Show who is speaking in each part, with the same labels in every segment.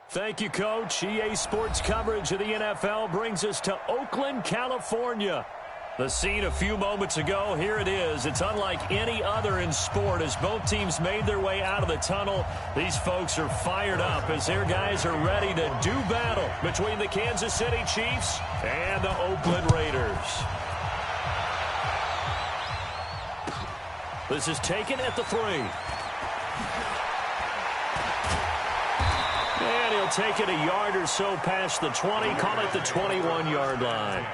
Speaker 1: Thank you, Coach. EA Sports coverage of the NFL brings us to Oakland, California. The scene a few moments ago, here it is. It's unlike any other in sport as both teams made their way out of the tunnel. These folks are fired up as their guys are ready to do battle between the Kansas City Chiefs and the Oakland Raiders. This is taken at the 3. And he'll take it a yard or so past the 20, call it the 21-yard line.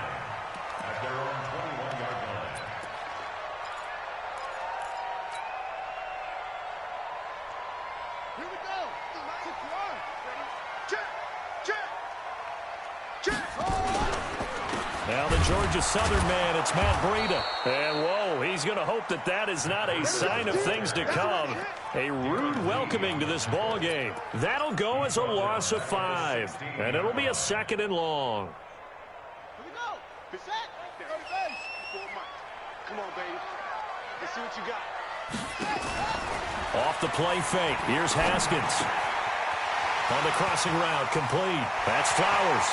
Speaker 1: Now the Georgia Southern man, it's Matt Breida. And, whoa, he's going to hope that that is not a sign of things to come. A rude welcoming to this ball game. That'll go as a loss of 5. And it'll be a 2nd and long.
Speaker 2: Here we go. Set. Go to base. Come on, baby. Let's see what you got.
Speaker 1: Off the play fake. Here's Haskins. On the crossing route, complete. That's Flowers.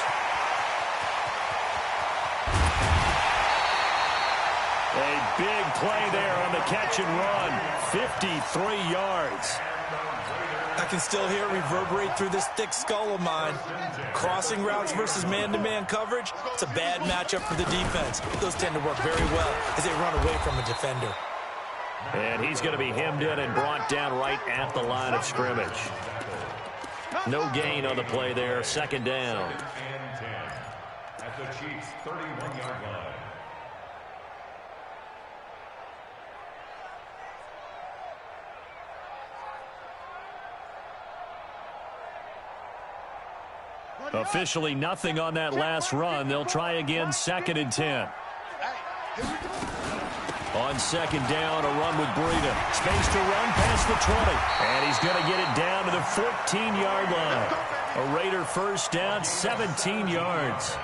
Speaker 1: A big play there on the catch and run. 53 yards.
Speaker 3: I can still hear it reverberate through this thick skull of mine. Crossing routes versus man-to-man coverage, it's a bad matchup for the defense. Those tend to work very well as they run away from a defender.
Speaker 1: And he's going to be hemmed in and brought down right at the line of scrimmage. No gain on the play there. 2nd down.
Speaker 4: At the Chiefs' 31-yard line.
Speaker 1: Officially nothing on that last run. They'll try again 2nd and 10. On 2nd down, a run with Breida. Space to run past the 20. And he's going to get it down to the 14-yard line. A Raider first down, 17 yards.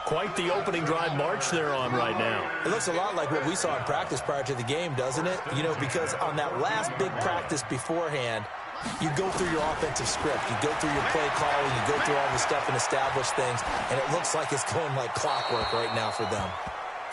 Speaker 1: Quite the opening drive march they're on right now.
Speaker 3: It looks a lot like what we saw in practice prior to the game, doesn't it? You know, because on that last big practice beforehand, you go through your offensive script. You go through your play calling. You go through all the stuff and establish things. And it looks like it's going like clockwork right now for them.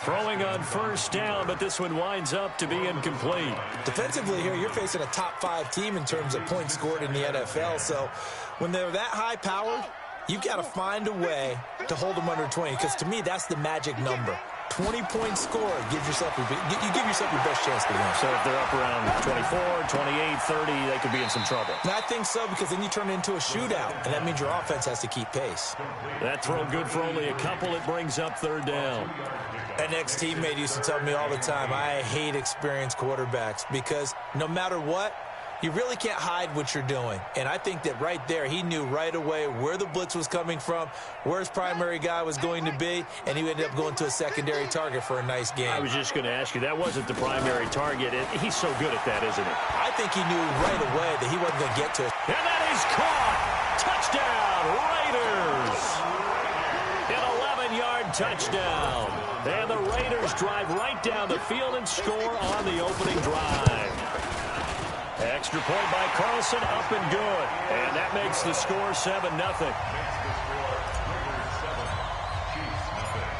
Speaker 1: Throwing on first down, but this one winds up to be incomplete.
Speaker 3: Defensively here, you're facing a top 5 team in terms of points scored in the NFL. So when they're that high-powered, you've got to find a way to hold them under 20. Because to me, that's the magic number. 20-point score, you give yourself your best chance to win.
Speaker 1: So if they're up around 24, 28, 30, they could be in some trouble.
Speaker 3: And I think so, because then you turn it into a shootout, and that means your offense has to keep pace.
Speaker 1: That throw good for only a couple. It brings up 3rd down.
Speaker 3: An ex-teammate used to tell me all the time, I hate experienced quarterbacks because no matter what, you really can't hide what you're doing. And I think that right there, he knew right away where the blitz was coming from, where his primary guy was going to be, and he ended up going to a secondary target for a nice game.
Speaker 1: I was just going to ask you, that wasn't the primary target. He's so good at that, isn't he?
Speaker 3: I think he knew right away that he wasn't going to get to it.
Speaker 1: And that is caught. Touchdown, Raiders. An 11-yard touchdown. And the Raiders drive right down the field and score on the opening drive. Extra point by Carlson, up and good. And that makes the score 7-0.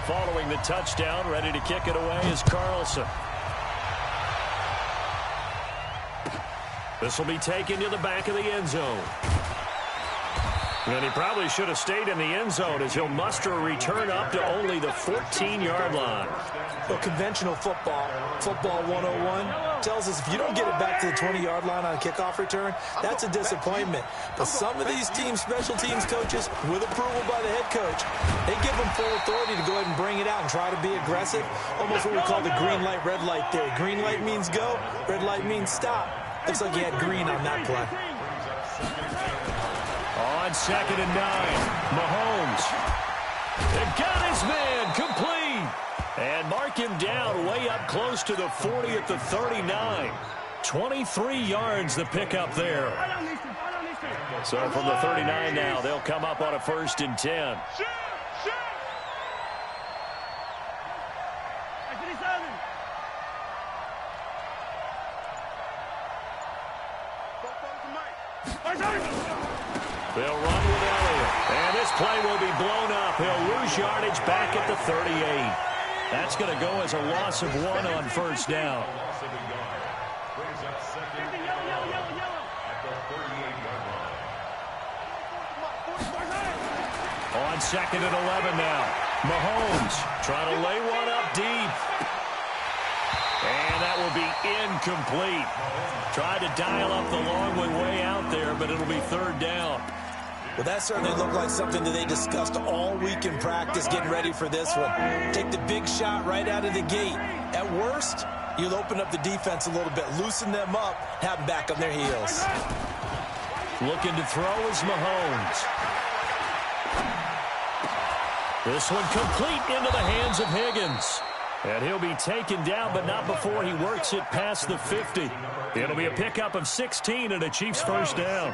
Speaker 1: Following the touchdown, ready to kick it away is Carlson. This will be taken to the back of the end zone. And he probably should have stayed in the end zone as he'll muster a return up to only the 14-yard line.
Speaker 3: Well, conventional football 101, tells us if you don't get it back to the 20-yard line on a kickoff return, that's a disappointment. But some of these teams, special teams coaches, with approval by the head coach, they give them full authority to go ahead and bring it out and try to be aggressive, almost what we call the green light, red light theory. Green light means go, red light means stop. Looks like he had green on that play.
Speaker 1: On 2nd and 9, Mahomes. They got his man, complete. And mark him down way up close to the 40 at the 39. 23 yards the pickup there. So from the 39 now, they'll come up on a 1st and 10. They'll run with Elliott. And this play will be blown up. He'll lose yardage back at the 38. That's going to go as a loss of 1 on first down. On second and 11 now. Mahomes trying to lay one up deep. And that will be incomplete. Tried to dial up the long way out there, but it'll be third down.
Speaker 3: Well, that certainly looked like something that they discussed all week in practice getting ready for this one. Take the big shot right out of the gate. At worst, you'll open up the defense a little bit, loosen them up, have them back on their heels.
Speaker 1: Looking to throw is Mahomes. This one complete into the hands of Higgins. And he'll be taken down, but not before he works it past the 50. It'll be a pickup of 16 and a Chiefs first down.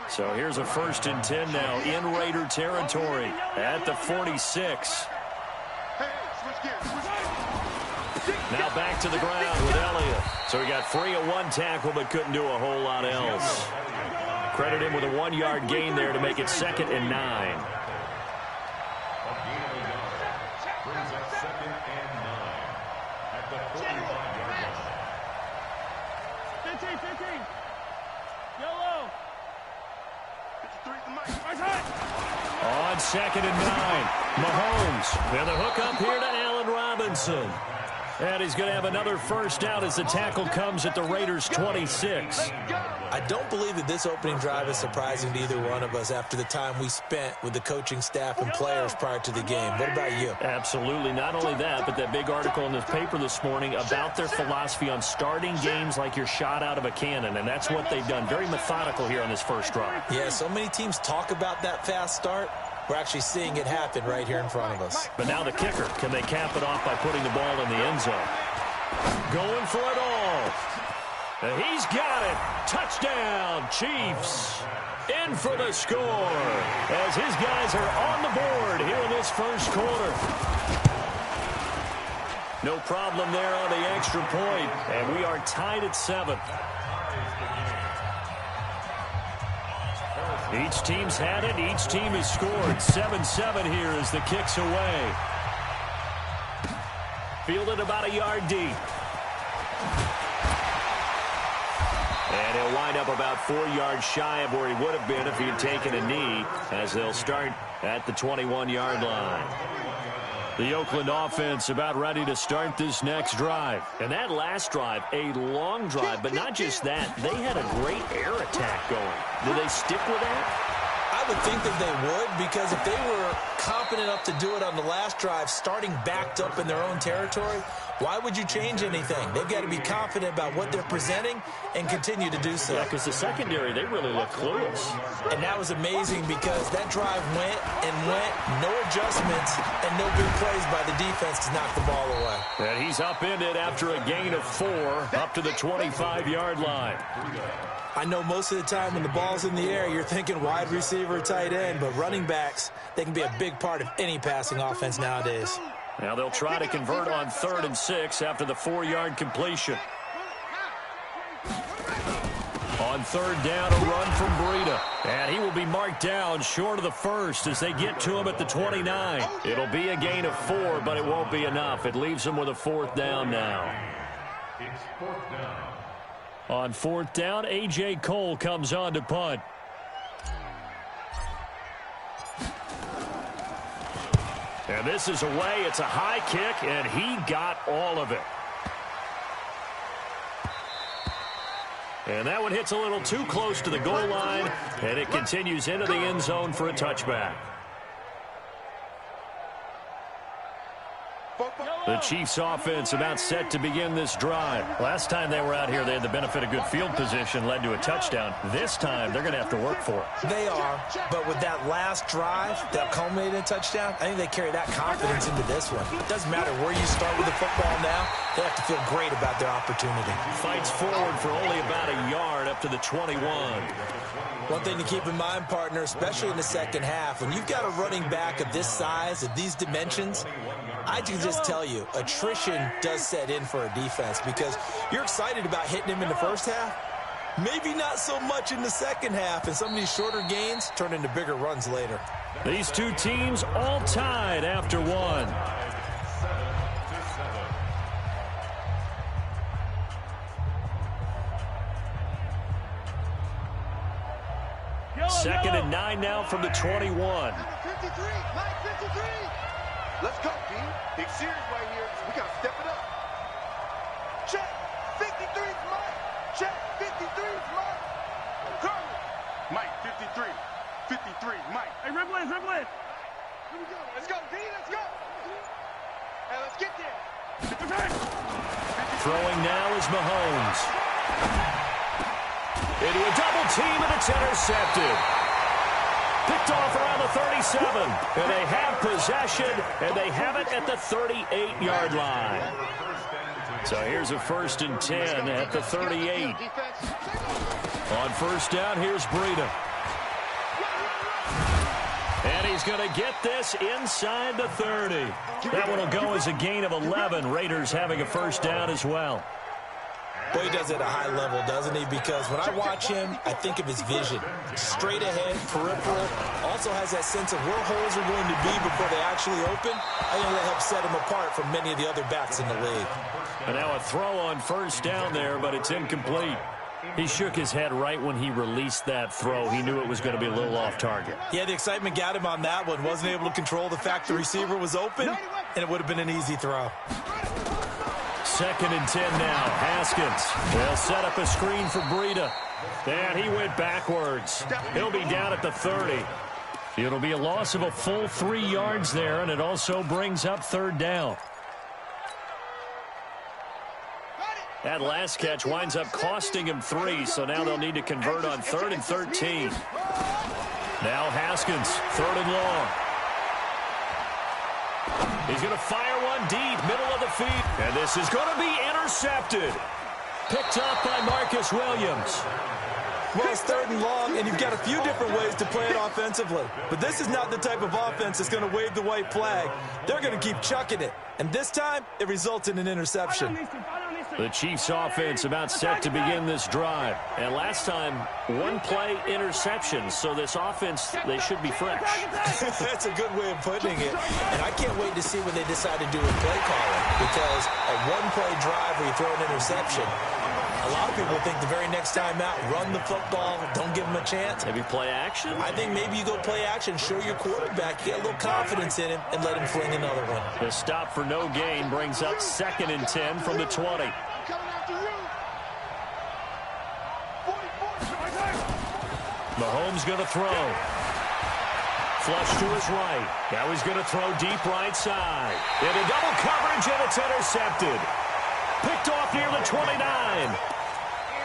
Speaker 1: So here's a 1st and 10 now in Raider territory at the 46. Now back to the ground with Elliott. So he got free of 1 tackle, but couldn't do a whole lot else. Credit him with a 1-yard gain there to make it 2nd and 9. On 2nd and 9, Mahomes. And the hook up here to Allen Robinson. And he's going to have another first down as the tackle comes at the Raiders' 26.
Speaker 3: I don't believe that this opening drive is surprising to either one of us after the time we spent with the coaching staff and players prior to the game. What about you?
Speaker 1: Absolutely. Not only that, but that big article in the paper this morning about their philosophy on starting games like you're shot out of a cannon, and that's what they've done. Very methodical here on this first drive.
Speaker 3: Yeah, so many teams talk about that fast start. We're actually seeing it happen right here in front of us.
Speaker 1: But now the kicker. Can they cap it off by putting the ball in the end zone? Going for it all. And he's got it. Touchdown, Chiefs. In for the score as his guys are on the board here in this first quarter. No problem there on the extra point, and we are tied at 7. Each team's had it. Each team has scored. 7-7 here as the kick's away. Fielded about a yard deep. And he'll wind up about 4 yards shy of where he would have been if he had taken a knee, as they'll start at the 21-yard line. The Oakland offense about ready to start this next drive. And that last drive, a long drive, but not just that. They had a great air attack going. Do they stick with that?
Speaker 3: I would think that they would, because if they were confident enough to do it on the last drive, starting backed up in their own territory, why would you change anything? They've got to be confident about what they're presenting and continue to do so.
Speaker 1: Yeah, because the secondary, they really look clueless.
Speaker 3: And that was amazing because that drive went and went, no adjustments, and no big plays by the defense to knock the ball away.
Speaker 1: And he's upended after a gain of 4 up to the 25-yard line.
Speaker 3: I know most of the time when the ball's in the air, you're thinking wide receiver, tight end, but running backs, they can be a big part of any passing offense nowadays.
Speaker 1: Now they'll try to convert on 3rd and 6 after the 4-yard completion. On 3rd down, a run from Breida. And he will be marked down short of the first as they get to him at the 29. It'll be a gain of 4, but it won't be enough. It leaves him with a 4th down now.
Speaker 4: It's 4th down.
Speaker 1: On 4th down, A.J. Cole comes on to punt. And this is away. It's a high kick, and he got all of it. And that one hits a little too close to the goal line, and it continues into the end zone for a touchback. The Chiefs offense about set to begin this drive. Last time they were out here, they had the benefit of good field position, led to a touchdown. This time, they're going to have to work for it.
Speaker 3: They are, but with that last drive that culminated in a touchdown, I think they carry that confidence into this one. It doesn't matter where you start with the football now, they have to feel great about their opportunity.
Speaker 1: Fights forward for only about a yard up to the 21.
Speaker 3: One thing to keep in mind, partner, especially in the second half, when you've got a running back of this size, of these dimensions, I can just tell you, attrition does set in for a defense because you're excited about hitting him in the first half, Maybe not so much in the second half, and some of these shorter gains turn into bigger runs later.
Speaker 1: These two teams all tied after one. Second and 9 now from the 21.
Speaker 2: 53, Mike, 53. Let's go, B. Big series right here. We got to step it up. Check. 53's Mike. Check. 53's Mike. Curry. Mike, 53. 53, Mike. Hey, rip lane. Here we go. Let's go, B. Let's go. Hey, let's get there.
Speaker 1: Throwing now is Mahomes. Into a double team, and it's intercepted. Picked off around the 37. And they have possession, and they have it at the 38-yard line. So here's a 1st and 10 at the 38. On first down, here's Breida. And he's going to get this inside the 30. That one will go as a gain of 11. Raiders having a first down as well.
Speaker 3: Boy, he does it at a high level, doesn't he? Because when I watch him, I think of his vision. Straight ahead, peripheral. Also has that sense of where holes are going to be before they actually open. I think that helps set him apart from many of the other backs in the league.
Speaker 1: And now a throw on first down there, but it's incomplete. He shook his head right when he released that throw. He knew it was going to be a little off target.
Speaker 3: Yeah, the excitement got him on that one. Wasn't able to control the fact the receiver was open, and it would have been an easy throw.
Speaker 1: 2nd and 10 now. Haskins. They'll set up a screen for Breida. And he went backwards. He'll be down at the 30. It'll be a loss of a full 3 yards there, and it also brings up 3rd down. That last catch winds up costing him 3, so now they'll need to convert on 3rd and 13. Now Haskins, 3rd and long. He's going to fire one deep, middle of the field. And this is going to be intercepted. Picked up by Marcus Williams.
Speaker 3: Well, it's 3rd and long, and you've got a few different ways to play it offensively. But this is not the type of offense that's going to wave the white flag. They're going to keep chucking it. And this time, it results in an interception.
Speaker 1: The Chiefs offense about set to begin this drive. And last time, 1-play interception. So this offense, they should be fresh.
Speaker 3: That's a good way of putting it. And I can't wait to see what they decide to do with play calling. Because a 1-play drive where you throw an interception, a lot of people think the very next time out, run the football, don't give them a chance.
Speaker 1: Maybe play action?
Speaker 3: I think maybe you go play action, show your quarterback, get a little confidence in him, and let him fling another one.
Speaker 1: The stop for no gain brings up 2nd and 10 from the 20. Mahomes going to throw. Flush to his right. Now he's going to throw deep right side. Into double coverage, and it's intercepted. Picked off near the 29.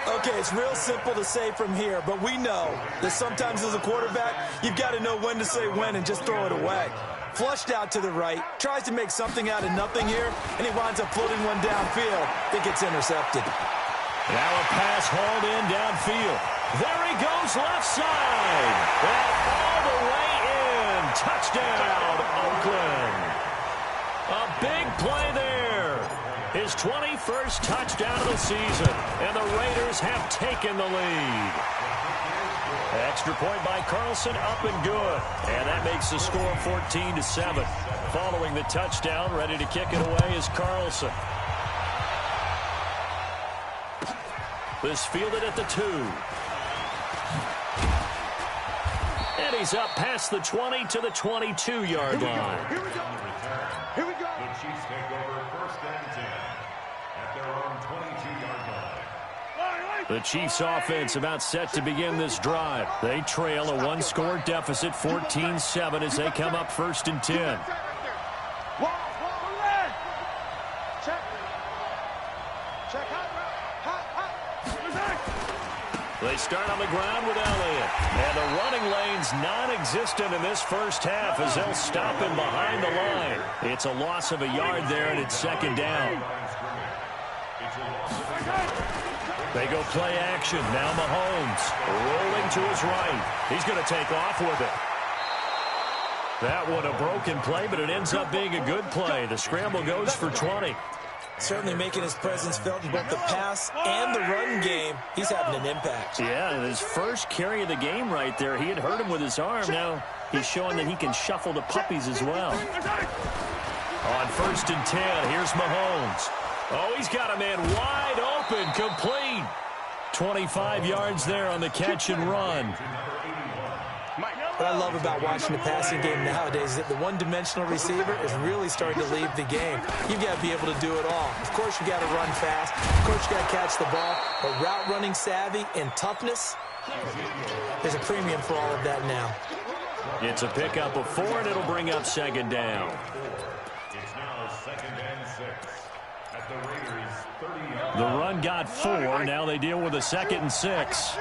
Speaker 3: Okay, it's real simple to say from here, but we know that sometimes as a quarterback, you've got to know when to say when and just throw it away. Flushed out to the right, tries to make something out of nothing here, and he winds up floating one downfield. I think it's intercepted.
Speaker 1: Now a pass hauled in downfield. There he goes, left side. And all the way in. Touchdown, Oakland. A big play there. His 21st touchdown of the season. And the Raiders have taken the lead. Extra point by Carlson, up and good. And that makes the score 14-7. Following the touchdown, ready to kick it away is Carlson. This fielded at the 2. And he's up past the 20 to the 22-yard line.
Speaker 2: Here we go. Here we go.
Speaker 4: The Chiefs take over 1st and 10 at their own 22-yard line.
Speaker 1: The Chiefs offense about set to begin this drive. They trail a 1-score deficit, 14-7, as they come up 1st and 10. They start on the ground with Elliott. And the running lane's non-existent in this first half as they'll stop him behind the line. It's a loss of a yard there, and it's 2nd down. They go play action. Now Mahomes rolling to his right. He's going to take off with it. That one a broken play, but it ends up being a good play. The scramble goes for 20.
Speaker 3: Certainly making his presence felt in both the pass and the run game. He's having an impact.
Speaker 1: Yeah, his first carry of the game right there. He had hurt him with his arm. Now he's showing that he can shuffle the puppies as well. On 1st and 10, here's Mahomes. Oh, he's got a man wide open, complete. 25 yards there on the catch and run.
Speaker 3: What I love about watching the passing game nowadays is that the one-dimensional receiver is really starting to leave the game. You've got to be able to do it all. Of course, you got to run fast. Of course, you got to catch the ball. But route running savvy and toughness, there's a premium for all of that now.
Speaker 1: It's a pickup of 4, and it'll bring up 2nd down.
Speaker 4: It's now 2nd and 6 at the Raiders' 30-yard.
Speaker 1: The run got 4. Now they deal with a 2nd and 6.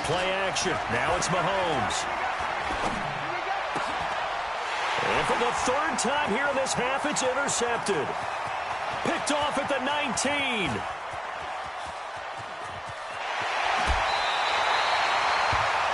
Speaker 1: Play action. Now it's Mahomes. And for the 3rd time here in this half, it's intercepted. Picked off at the 19.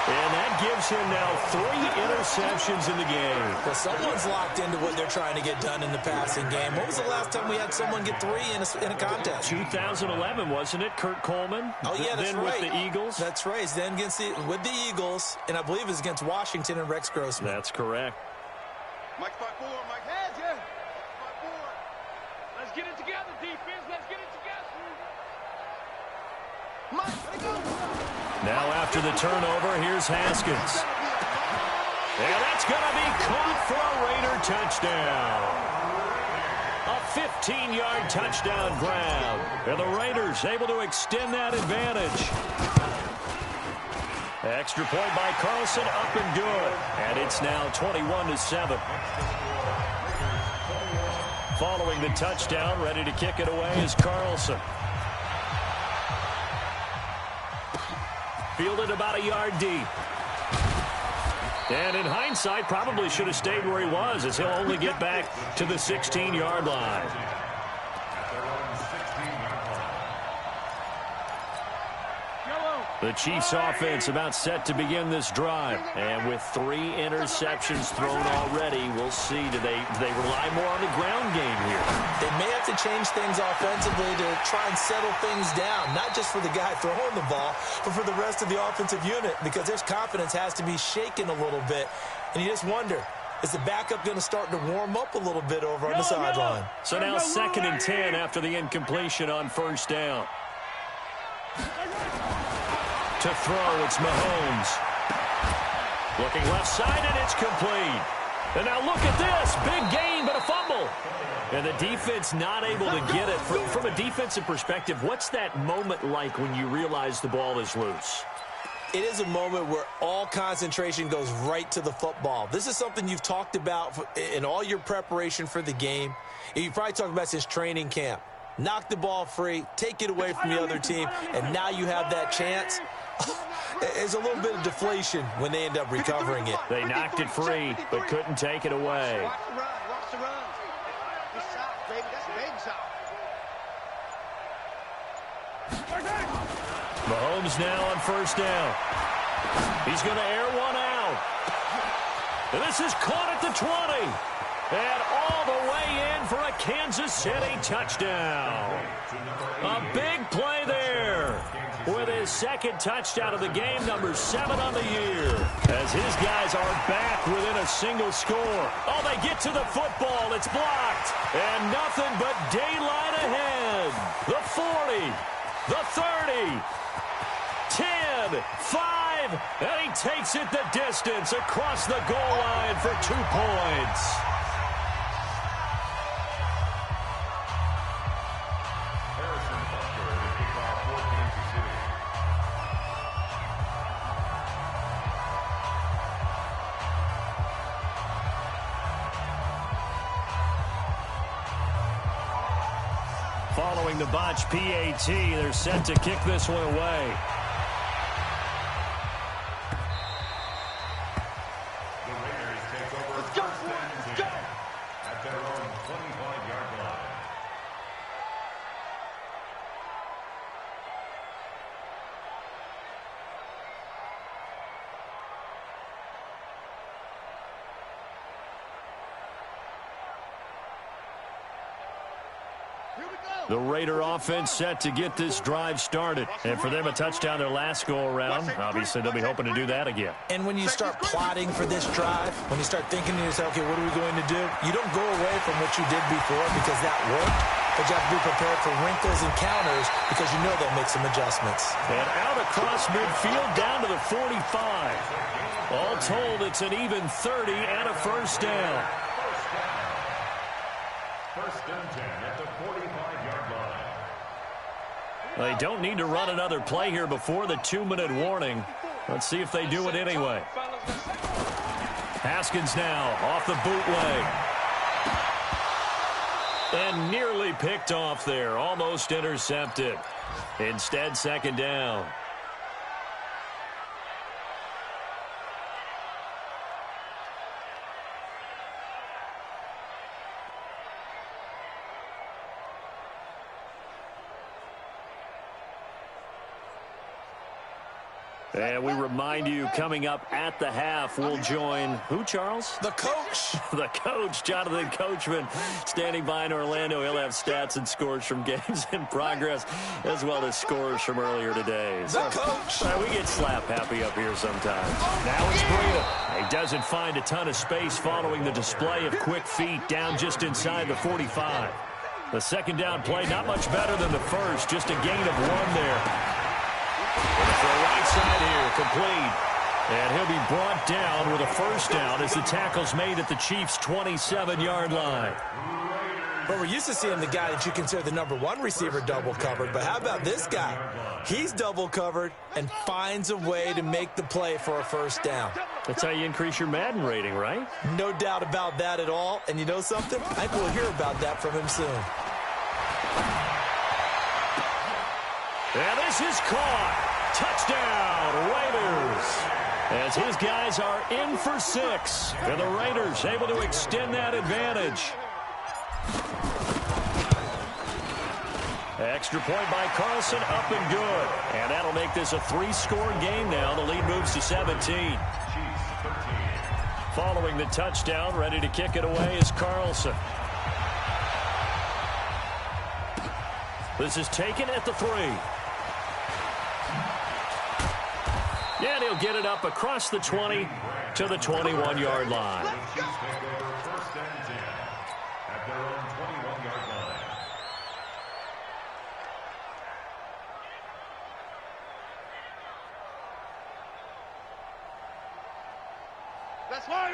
Speaker 1: And that gives him now 3 interceptions in the game.
Speaker 3: Well, someone's locked into what they're trying to get done in the passing game. When was the last time we had someone get 3 in a contest?
Speaker 1: 2011, wasn't it? Kurt Coleman.
Speaker 3: Oh, yeah, that's
Speaker 1: then
Speaker 3: right.
Speaker 1: with the Eagles.
Speaker 3: That's right. Then with the Eagles, and I believe it was against Washington and Rex Grossman.
Speaker 1: That's correct.
Speaker 2: Mike, spot 4, Mike. Heads, yeah. Spot 4.
Speaker 5: Let's get it together, defense. Let's get it together.
Speaker 2: Mike, let go.
Speaker 1: Now after the turnover, here's Haskins. And that's going to be caught for a Raider touchdown. A 15-yard touchdown grab. And the Raiders able to extend that advantage. Extra point by Carlson, up and good. And it's now 21-7. Following the touchdown, ready to kick it away is Carlson. Fielded about a yard deep. And in hindsight, probably should have stayed where he was, as he'll only get back to the 16-yard line. The Chiefs offense about set to begin this drive. And with 3 interceptions thrown already, we'll see, do they rely more on the ground game here?
Speaker 3: They may have to change things offensively to try and settle things down, not just for the guy throwing the ball, but for the rest of the offensive unit, because their confidence has to be shaken a little bit. And you just wonder, is the backup going to start to warm up a little bit over on the sideline?
Speaker 1: So now 2nd and 10 after the incompletion on 1st down. To throw, it's Mahomes. Looking left side, and it's complete. And now look at this. Big gain, but a fumble. And the defense not able to get it. From a defensive perspective, what's that moment like when you realize the ball is loose?
Speaker 3: It is a moment where all concentration goes right to the football. This is something you've talked about in all your preparation for the game. You probably talked about since training camp. Knock the ball free, take it away from the other team, and now you have that chance. There's a little bit of deflation when they end up recovering it.
Speaker 1: They knocked it free, but couldn't take it away.
Speaker 2: Watch the run. Watch the run. Good shot, baby. That's a big shot.
Speaker 1: Mahomes now on 1st down. He's going to air one out. And this is caught at the 20. And all the way in for a Kansas City touchdown. A big play there. With his 2nd touchdown of the game, number 7 on the year. As his guys are back within a single score. Oh, they get to the football. It's blocked. And nothing but daylight ahead. The 40, the 30, 10, 5, and he takes it the distance across the goal line for 2 points. Following the botch PAT, they're set to kick this one away.
Speaker 4: The Raiders take over first and 10 at their own 25-yard line.
Speaker 1: The Raider offense set to get this drive started. And for them, a touchdown their last go-around. Obviously, they'll be hoping to do that again.
Speaker 3: And when you start plotting for this drive, when you start thinking to yourself, okay, what are we going to do? You don't go away from what you did before because that worked. But you have to be prepared for wrinkles and counters because you know they'll make some adjustments.
Speaker 1: And out across midfield down to the 45. All told, it's an even 30 and a first down.
Speaker 4: First and 10 at the 45-yard line.
Speaker 1: They don't need to run another play here before the 2-minute warning. Let's see if they do it anyway. Haskins now off the bootleg. And nearly picked off there. Almost intercepted. Instead, second down. And we remind you, coming up at the half, we'll join who, Charles?
Speaker 3: The coach.
Speaker 1: The coach, Jonathan Coachman, standing by in Orlando. He'll have stats and scores from games in progress, as well as scores from earlier today.
Speaker 3: The coach.
Speaker 1: We get slap happy up here sometimes. Now it's Breida. He doesn't find a ton of space following the display of quick feet down just inside the 45. The second down play, not much better than the first, just a gain of 1 there. For a right side here, complete. And he'll be brought down with a first down as the tackle's made at the Chiefs' 27-yard line.
Speaker 3: But we're used to seeing the guy that you consider the #1 receiver double covered. But how about this guy? He's double covered and finds a way to make the play for a first down.
Speaker 1: That's how you increase your Madden rating, right?
Speaker 3: No doubt about that at all. And you know something? I think we'll hear about that from him soon.
Speaker 1: And this is caught. Touchdown, Raiders. As his guys are in for 6. And the Raiders able to extend that advantage. Extra point by Carlson, up and good. And that'll make this a 3-score game now. The lead moves to 17. Following the touchdown, ready to kick it away is Carlson. This is taken at the 3. And he'll get it up across the 20 to the 21-yard line.
Speaker 4: First and 10 at their own 21-yard line.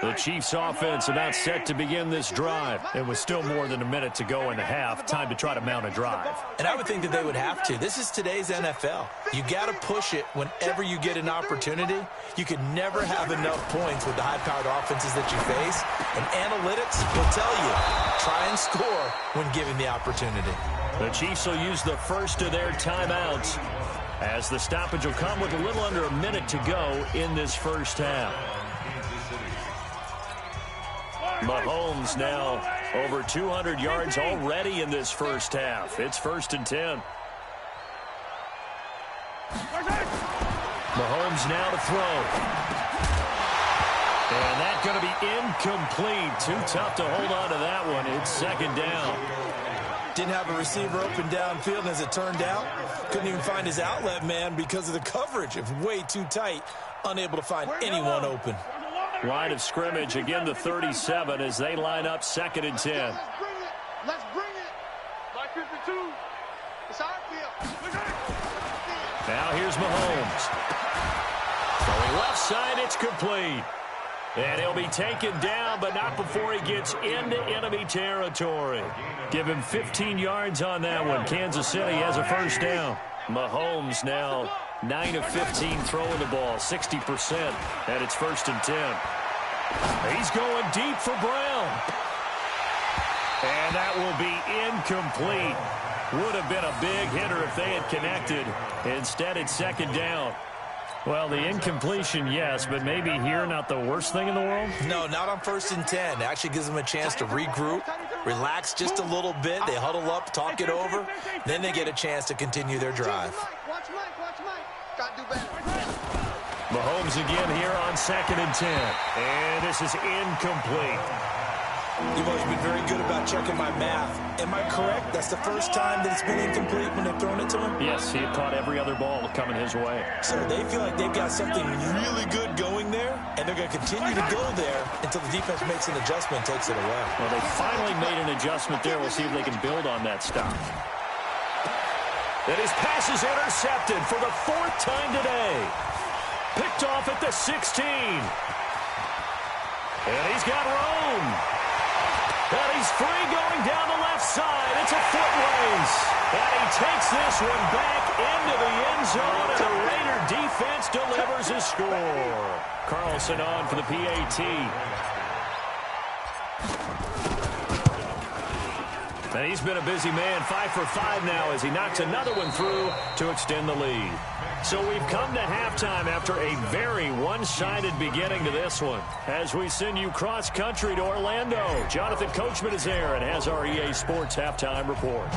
Speaker 1: The Chiefs offense about set to begin this drive. And with still more than a minute to go in the half, time to try to mount a drive.
Speaker 3: And I would think that they would have to. This is today's NFL. You got to push it whenever you get an opportunity. You can never have enough points with the high-powered offenses that you face. And analytics will tell you, try and score when given the opportunity.
Speaker 1: The Chiefs will use the first of their timeouts as the stoppage will come with a little under a minute to go in this first half. Mahomes now over 200 yards already in this first half. It's first and 10. Mahomes now to throw. And that's going to be incomplete. Too tough to hold on to that one. It's second down.
Speaker 3: Didn't have a receiver open downfield, and as it turned out, couldn't even find his outlet man because of the coverage. It was way too tight, unable to find anyone open.
Speaker 1: Line of scrimmage, again the 37 as they line up second and 10.
Speaker 2: Let's bring it. Like 52. It's our field.
Speaker 1: Now here's Mahomes. Going left side, it's complete. And he'll be taken down, but not before he gets into enemy territory. Give him 15 yards on that one. Kansas City has a first down. Mahomes now 9 of 15 throwing the ball, 60%, and it's first and 10. He's going deep for Brown. And that will be incomplete. Would have been a big hitter if they had connected. Instead, it's second down. Well, the incompletion, yes, but maybe here not the worst thing in the world?
Speaker 3: No, not on first and 10. It actually gives them a chance to regroup, relax just a little bit. They huddle up, talk it over. Then they get a chance to continue their drive.
Speaker 2: Watch Mike. Got to do better.
Speaker 1: Mahomes again here on second and 10. And this is incomplete.
Speaker 3: You've always been very good about not checking my math. Am I correct? That's the first time that it's been incomplete when they've thrown it to him?
Speaker 1: Yes, he had caught every other ball coming his way.
Speaker 3: So they feel like they've got something really good going there, and they're going to continue to go there until the defense makes an adjustment and takes it away.
Speaker 1: Well, they finally made an adjustment there. We'll see if they can build on that stop. And his pass is intercepted for the 4th time today. Picked off at the 16. And he's got room. And he's free going down the left side. It's a foot race. And he takes this one back into the end zone, and the Raider defense delivers a score. Carlson on for the PAT. And he's been a busy man, 5 for 5 now as he knocks another one through to extend the lead. So we've come to halftime after a very one-sided beginning to this one. As we send you cross-country to Orlando, Jonathan Coachman is there and has our EA Sports halftime report.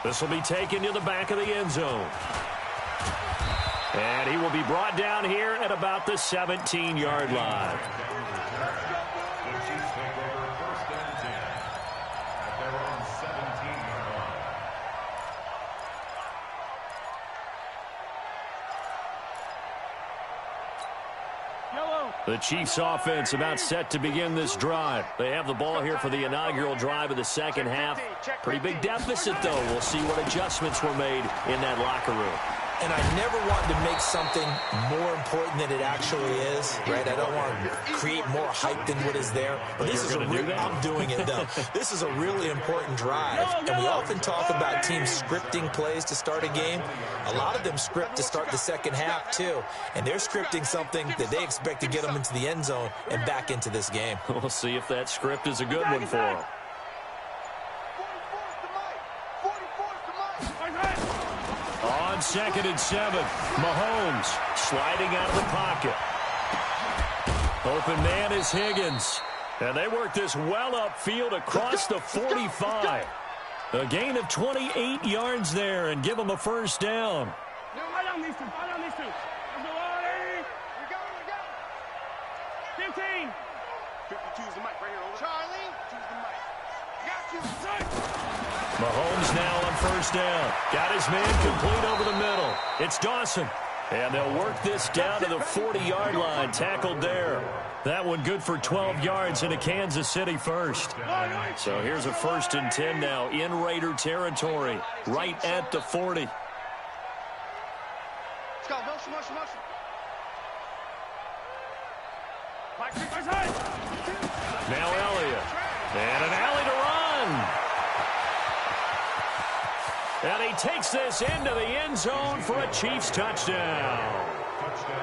Speaker 1: This will be taken to the back of the end zone. And he will be brought down here at about the 17-yard line. The Chiefs offense about set to begin this drive. They have the ball here for the inaugural drive of the second half. Pretty big deficit, though. We'll see what adjustments were made in that locker room.
Speaker 3: And I never want to make something more important than it actually is, right? I don't want to create more hype than what is there. But this is I'm doing it, though. This is a really important drive. And we often talk about teams scripting plays to start a game. A lot of them script to start the second half, too. And they're scripting something that they expect to get them into the end zone and back into this game.
Speaker 1: We'll see if that script is a good one for them. On 2nd and 7, Mahomes sliding out of the pocket. Open man is Higgins. And they work this well upfield across the 45. A gain of 28 yards there and give them a first down.
Speaker 5: 15.
Speaker 2: 52's the mic right here. Charlie, choose the mic. Got you.
Speaker 1: Mahomes now on first down. Got his man complete over the middle. It's Dawson. And they'll work this down to the 40-yard line. Tackled there. That one good for 12 yards into Kansas City first. So here's a 1st and 10 now in Raider territory. Right at the 40.
Speaker 2: Let's go. Motion.
Speaker 1: Now Elliott. And an alley to run. And he takes this into the end zone for a Chiefs touchdown.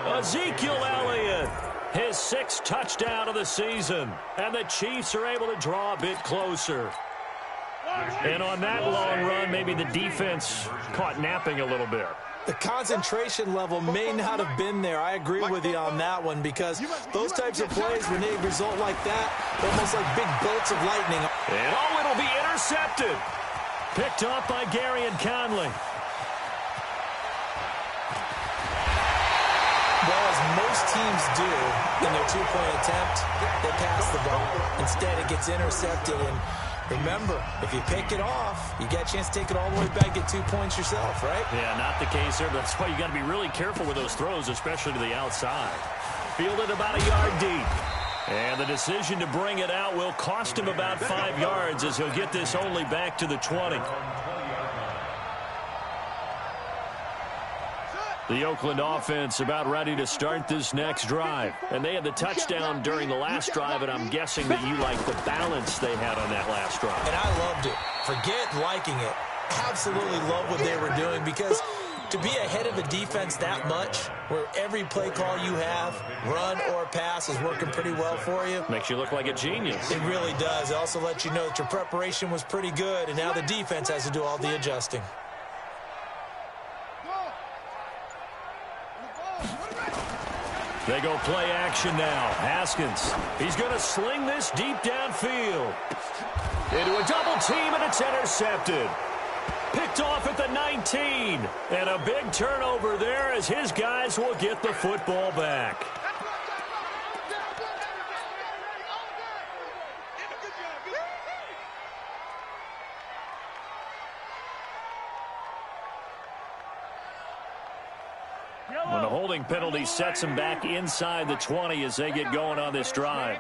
Speaker 1: Ezekiel Elliott, his 6th touchdown of the season. And the Chiefs are able to draw a bit closer. And on that long run, maybe the defense caught napping a little bit.
Speaker 3: The concentration level may not have been there. I agree with you on that one because those types of plays, when they result like that, almost like big bolts of lightning.
Speaker 1: And it'll be intercepted. Picked off by Gary and Conley.
Speaker 3: Well, as most teams do in their two-point attempt, they pass the ball. Instead, it gets intercepted. And remember, if you pick it off, you get a chance to take it all the way back, get 2 points yourself, right?
Speaker 1: Yeah, not the case there. That's why you got to be really careful with those throws, especially to the outside. Fielded about a yard deep. And the decision to bring it out will cost him about 5 yards as he'll get this only back to the 20. The Oakland offense about ready to start this next drive. And they had the touchdown during the last drive, and I'm guessing that you like the balance they had on that last drive.
Speaker 3: And I loved it. Forget liking it. Absolutely love what they were doing because to be ahead of a defense that much, where every play call you have, run or pass, is working pretty well for you.
Speaker 1: Makes you look like a genius.
Speaker 3: It really does. It also lets you know that your preparation was pretty good, and now the defense has to do all the adjusting.
Speaker 1: They go play action now. Haskins. He's going to sling this deep downfield. Into a double team, and it's intercepted. Picked off at the 19. And a big turnover there as his guys will get the football back. holding penalty sets them back inside the 20 as they get going on this drive.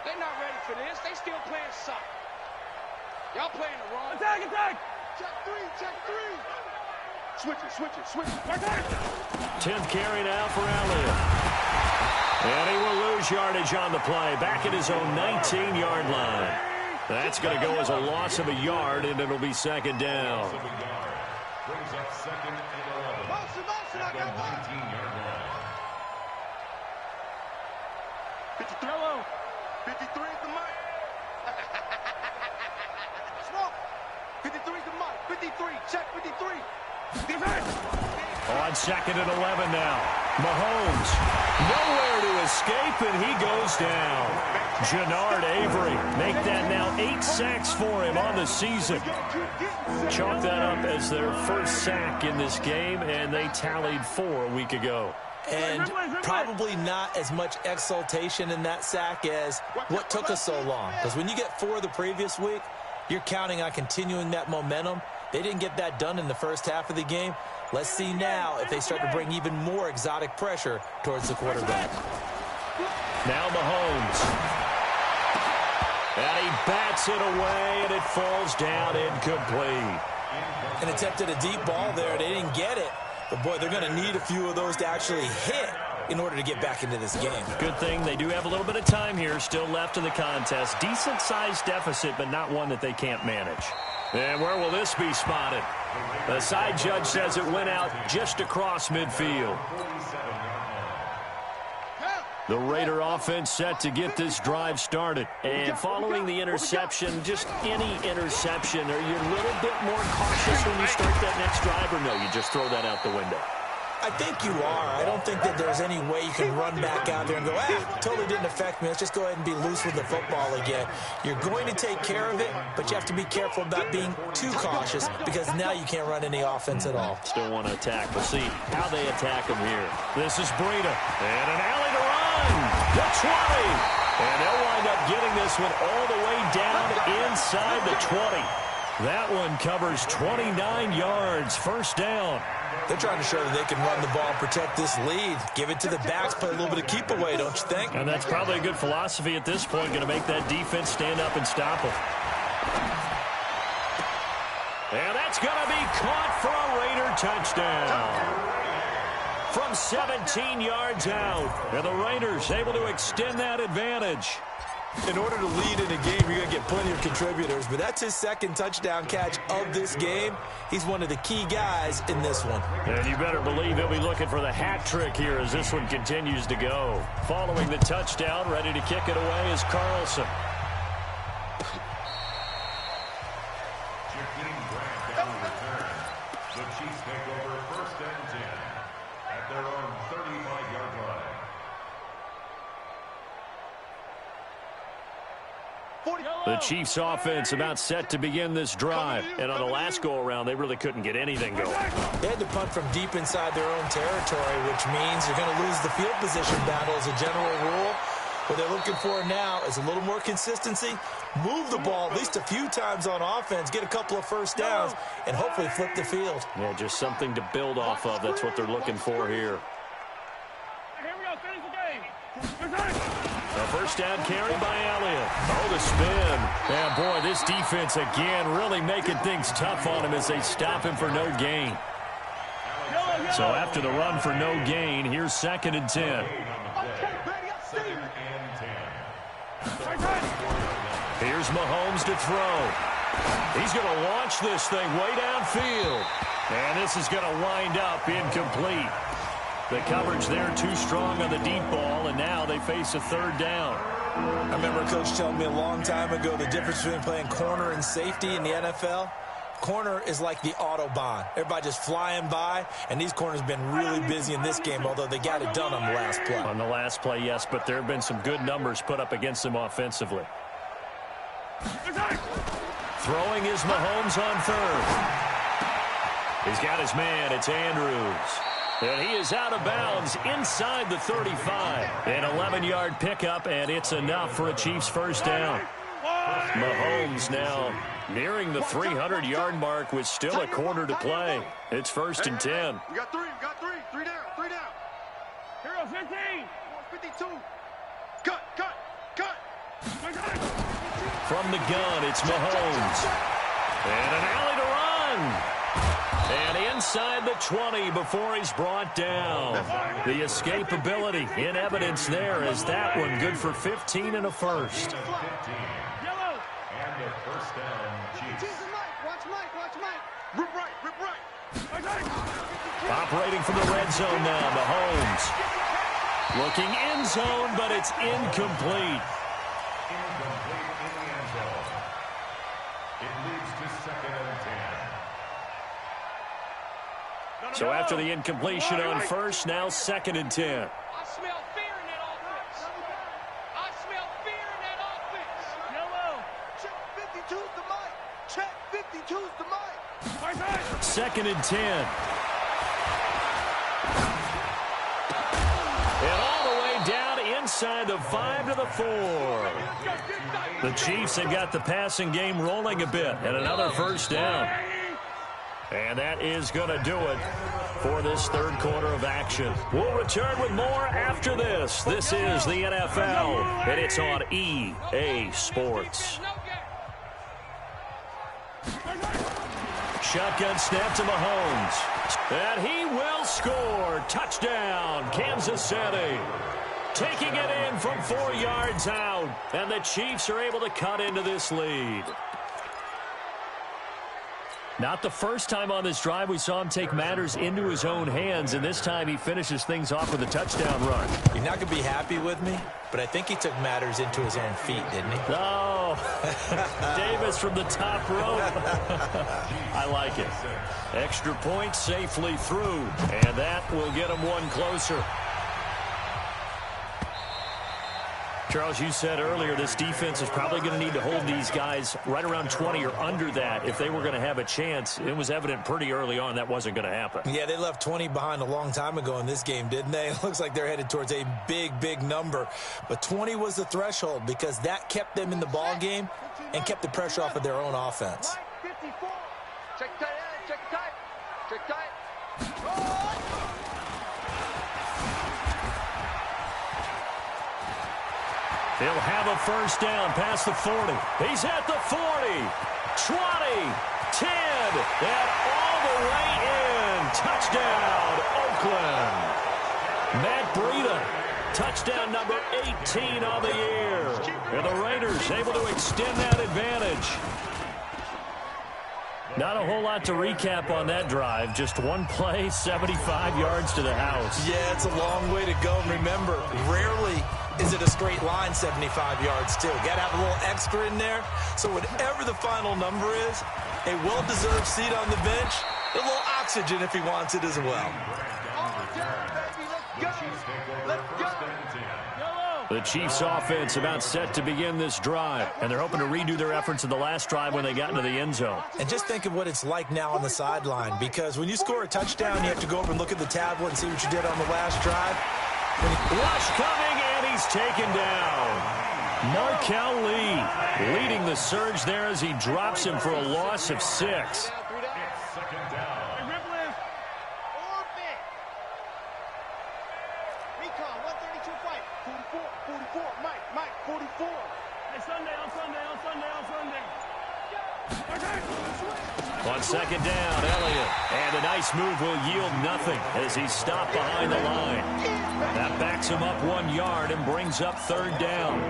Speaker 5: They're not ready for this. They still playing soccer. Y'all playing the wrong.
Speaker 2: Attack! Check three. Switch it.
Speaker 1: 10th carry now for Elliott. And he will lose yardage on the play. Back at his own 19-yard line. That's going to go as a loss of a yard, and it'll be second down.
Speaker 4: Brings up second and 11.
Speaker 2: Motion,
Speaker 4: At
Speaker 2: I
Speaker 4: the
Speaker 2: got one.
Speaker 4: 19-yard line.
Speaker 2: 53 is the mic. Smoke. 53 is the mic. 53. Check 53.
Speaker 1: On second and 11 now. Mahomes nowhere to escape, and he goes down. Jannard Avery make that now 8 sacks for him on the season. Chalk that up as their first sack in this game, and they tallied 4 a week ago.
Speaker 3: And probably not as much exultation in that sack as what took us so long. Because when you get 4 the previous week, you're counting on continuing that momentum. They didn't get that done in the first half of the game. Let's see now if they start to bring even more exotic pressure towards the quarterback.
Speaker 1: Now Mahomes. And he bats it away, and it falls down incomplete.
Speaker 3: And attempted a deep ball there. They didn't get it. But, boy, they're going to need a few of those to actually hit in order to get back into this game.
Speaker 1: Good thing they do have a little bit of time here still left in the contest. Decent-sized deficit, but not one that they can't manage. And where will this be spotted? The side judge says it went out just across midfield. The Raider offense set to get this drive started. And following the interception, just any interception, are you a little bit more cautious when you start that next drive, or no, you just throw that out the window?
Speaker 3: I think you are. I don't think that there's any way you can run back out there and go, totally didn't affect me. Let's just go ahead and be loose with the football again. You're going to take care of it, but you have to be careful about being too cautious because now you can't run any offense at all.
Speaker 1: Still want to attack. We'll see how they attack him here. This is Breida. And an alley to run. The 20. And they'll wind up getting this one all the way down inside the 20. That one covers 29 yards. First down.
Speaker 3: They're trying to show that they can run the ball and protect this lead. Give it to the backs, play a little bit of keep away, don't you think?
Speaker 1: And that's probably a good philosophy at this point, going to make that defense stand up and stop them. And that's going to be caught for a Raider touchdown. From 17 yards out, and the Raiders able to extend that advantage.
Speaker 3: In order to lead in a game, you're going to get plenty of contributors, but that's his second touchdown catch of this game. He's one of the key guys in this one.
Speaker 1: And you better believe he'll be looking for the hat trick here as this one continues to go. Following the touchdown, ready to kick it away is Carlson.
Speaker 4: Shifting Grant down the return. The Chiefs take over first and 10 at their own 35-yard line.
Speaker 1: The Chiefs offense about set to begin this drive. And on the last go-around, they really couldn't get anything going.
Speaker 3: They had to punt from deep inside their own territory, which means you're going to lose the field position battle as a general rule. What they're looking for now is a little more consistency, move the ball at least a few times on offense, get a couple of first downs, and hopefully flip the field.
Speaker 1: Yeah, just something to build off of. That's what they're looking for here.
Speaker 5: Here we go. Finish the game.
Speaker 1: A first down carry by Elliott. Oh, the spin. And, boy, this defense, again, really making things tough on him as they stop him for no gain. So after the run for no gain, here's second and 10. Here's Mahomes to throw. He's going to launch this thing way downfield. And this is going to wind up incomplete. The coverage there too strong on the deep ball, and now they face a third down.
Speaker 3: I remember a coach telling me a long time ago the difference between playing corner and safety in the NFL. Corner is like the Autobahn. Everybody just flying by, and these corners have been really busy in this game, although they got it done on the last play.
Speaker 1: On the last play, yes, but there have been some good numbers put up against them offensively. Throwing is Mahomes on third. He's got his man. It's Andrews. And he is out of bounds inside the 35. An 11-yard pickup, and it's enough for a Chiefs first down. Mahomes now nearing the 300-yard mark with still a quarter to play. It's first and 10.
Speaker 2: We got three. Three down.
Speaker 1: from the gun, it's Mahomes. And an alley to run. And inside the 20 before he's brought down. The escapability in evidence there as that one good for 15 and a first.
Speaker 4: Yellow. And the first down, Chiefs.
Speaker 5: Watch Mike. Rip right.
Speaker 1: Operating from the red zone now, Mahomes. Looking end zone, but it's incomplete.
Speaker 4: Incomplete in the end zone. It leads to 2nd and 10.
Speaker 1: So after the incompletion on first, now 2nd and 10.
Speaker 5: I smell fear in that offense. I smell fear in that offense. Yellow.
Speaker 2: Check 52's the mic. Check 52's the mic.
Speaker 1: 2nd and 10. And all the way down inside the 5 to the 4. The Chiefs have got the passing game rolling a bit, and another first down. And that is going to do it for this third quarter of action. We'll return with more after this. This is the NFL, and it's on EA Sports. Shotgun snap to Mahomes. And he will score. Touchdown, Kansas City. Taking it in from 4 yards out. And the Chiefs are able to cut into this lead. Not the first time on this drive we saw him take matters into his own hands, and this time he finishes things off with a touchdown run.
Speaker 3: You're not going to be happy with me, but I think he took matters into his own feet, didn't he?
Speaker 1: Oh, Davis from the top rope. I like it. Extra point safely through, and that will get him one closer. Charles, you said earlier this defense is probably going to need to hold these guys right around 20 or under that if they were going to have a chance. It was evident pretty early on that wasn't going to happen.
Speaker 3: Yeah, they left 20 behind a long time ago in this game, didn't they? It looks like they're headed towards a big number. But 20 was the threshold because that kept them in the ball game and kept the pressure off of their own offense.
Speaker 5: 54. Check tight. Check tight.
Speaker 1: He'll have a first down past the 40. He's at the 40, 20, 10, and all the way in. Touchdown, Oakland. Matt Breida, touchdown number 18 on the year. And the Raiders able to extend that advantage. Not a whole lot to recap on that drive. Just one play, 75 yards to the house.
Speaker 3: Yeah, it's a long way to go. And remember, rarely is it a straight line 75 yards, too. Got to have a little extra in there. So whatever the final number is, a well-deserved seat on the bench, a little oxygen if he wants it as well.
Speaker 1: The Chiefs offense about set to begin this drive, and they're hoping to redo their efforts in the last drive when they got into the end zone.
Speaker 3: And just think of what it's like now on the sideline, because when you score a touchdown, you have to go over and look at the tablet and see what you did on the last drive.
Speaker 1: Rush coming, and he's taken down. Markel Lee leading the surge there as he drops him for a loss of 6. On second down, Elliott. And a nice move will yield nothing as he's stopped behind the line. That backs him up 1 yard and brings up third down.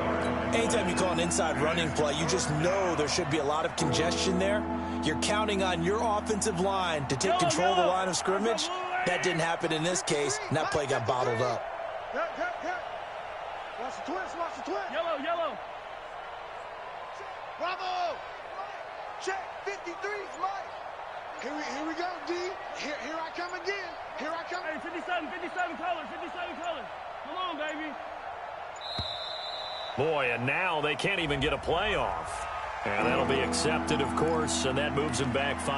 Speaker 3: Anytime you call an inside running play, you just know there should be a lot of congestion there. You're counting on your offensive line to take control of the line of scrimmage. That didn't happen in this case, and that play got bottled up.
Speaker 5: Watch the twist. Yellow.
Speaker 2: Bravo! Check 53's Mike. Here we go, D. Here I come again. Here I come.
Speaker 5: Hey, 57 colors. Come on, baby.
Speaker 1: Boy, and now they can't even get a play off. And that'll be accepted, of course, and that moves him back 5.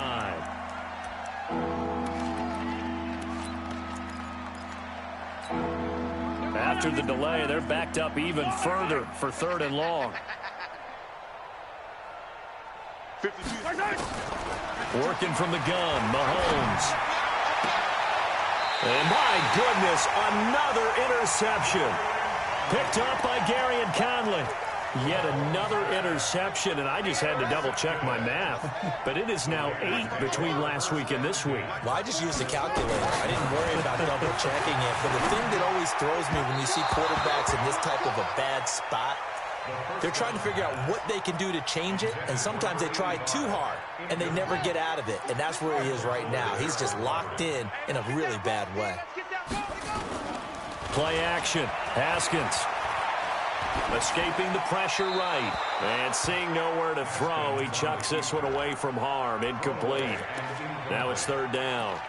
Speaker 1: After the delay, they're backed up even further for third and long. Working from the gun, Mahomes. And my goodness, another interception. Picked up by Gary and Conley. Yet another interception, and I just had to double-check my math. But it is now 8 between last week and this week.
Speaker 3: Well, I just used the calculator. I didn't worry about double-checking it. But the thing that always throws me when you see quarterbacks in this type of a bad spot, they're trying to figure out what they can do to change it, and sometimes they try too hard, and they never get out of it. And that's where he is right now. He's just locked in a really bad way.
Speaker 1: Play action. Haskins escaping the pressure right. And seeing nowhere to throw, he chucks this one away from harm. Incomplete. Now it's 3rd down.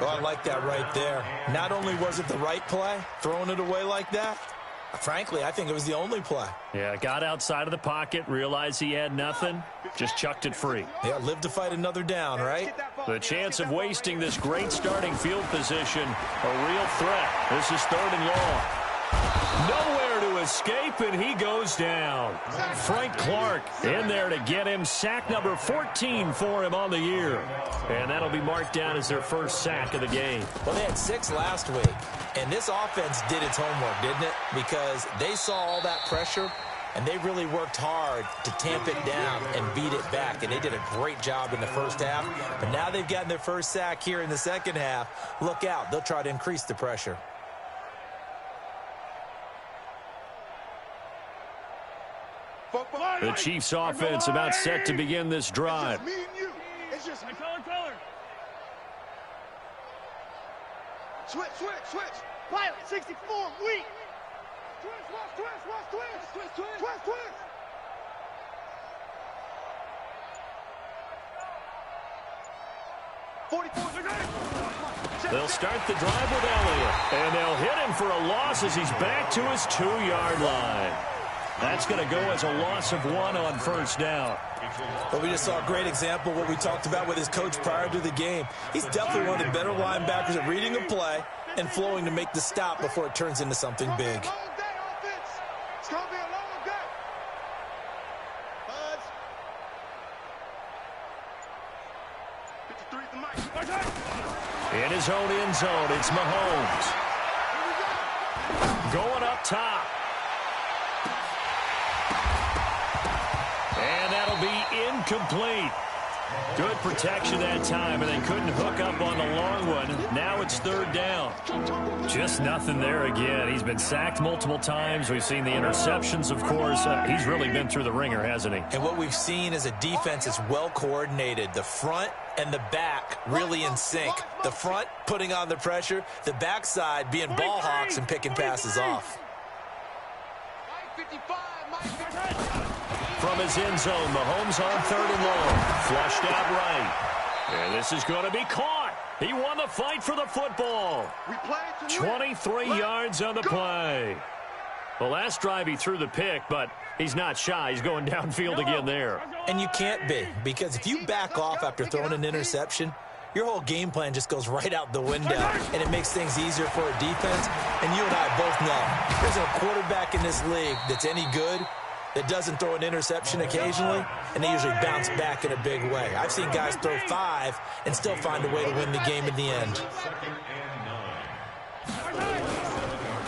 Speaker 3: Oh, I like that right there. Not only was it the right play, throwing it away like that, frankly, I think it was the only play.
Speaker 1: Yeah, got outside of the pocket, realized he had nothing, just chucked it free.
Speaker 3: Yeah, live to fight another down, right?
Speaker 1: The chance of wasting this great starting field position, a real threat. This is 3rd and long. Nowhere to escape, and he goes down. Frank Clark in there to get him. Sack number 14 for him on the year. And that'll be marked down as their first sack of the game.
Speaker 3: Well, they had 6 last week, and this offense did its homework, didn't it? Because they saw all that pressure, and they really worked hard to tamp it down and beat it back. And they did a great job in the first half. But now they've gotten their first sack here in the second half. Look out. They'll try to increase the pressure.
Speaker 1: The Chiefs offense about set to begin this drive.
Speaker 2: Switch.
Speaker 5: Pilot 64, weak.
Speaker 2: Twist. 44.
Speaker 1: They'll start the drive with Elliott, and they'll hit him for a loss as he's back to his 2-yard line. That's going to go as a loss of 1 on 1st down.
Speaker 3: But we just saw a great example of what we talked about with his coach prior to the game. He's definitely one of the better linebackers at reading a play and flowing to make the stop before it turns into something big.
Speaker 2: It's going to be a long day. Buzz. 53's the mic.
Speaker 1: In his own end zone, it's Mahomes. Going up top. And that'll be incomplete. Good protection that time, and they couldn't hook up on the long one. Now it's 3rd down. Just nothing there again. He's been sacked multiple times. We've seen the interceptions, of course. He's really been through the ringer, hasn't he?
Speaker 3: And what we've seen is a defense that's well coordinated. The front and the back really in sync. The front putting on the pressure, the backside being ball hawks and picking passes off.
Speaker 1: From his end zone, Mahomes on 3rd and long. Flushed out right. And this is going to be caught. He won the fight for the football. 23 yards on the play. The last drive he threw the pick, but he's not shy. He's going downfield again there.
Speaker 3: And you can't be, because if you back off after throwing an interception, your whole game plan just goes right out the window, and it makes things easier for a defense. And you and I both know there's a quarterback in this league that's any good that doesn't throw an interception occasionally, and they usually bounce back in a big way. I've seen guys throw 5 and still find a way to win the game in the end.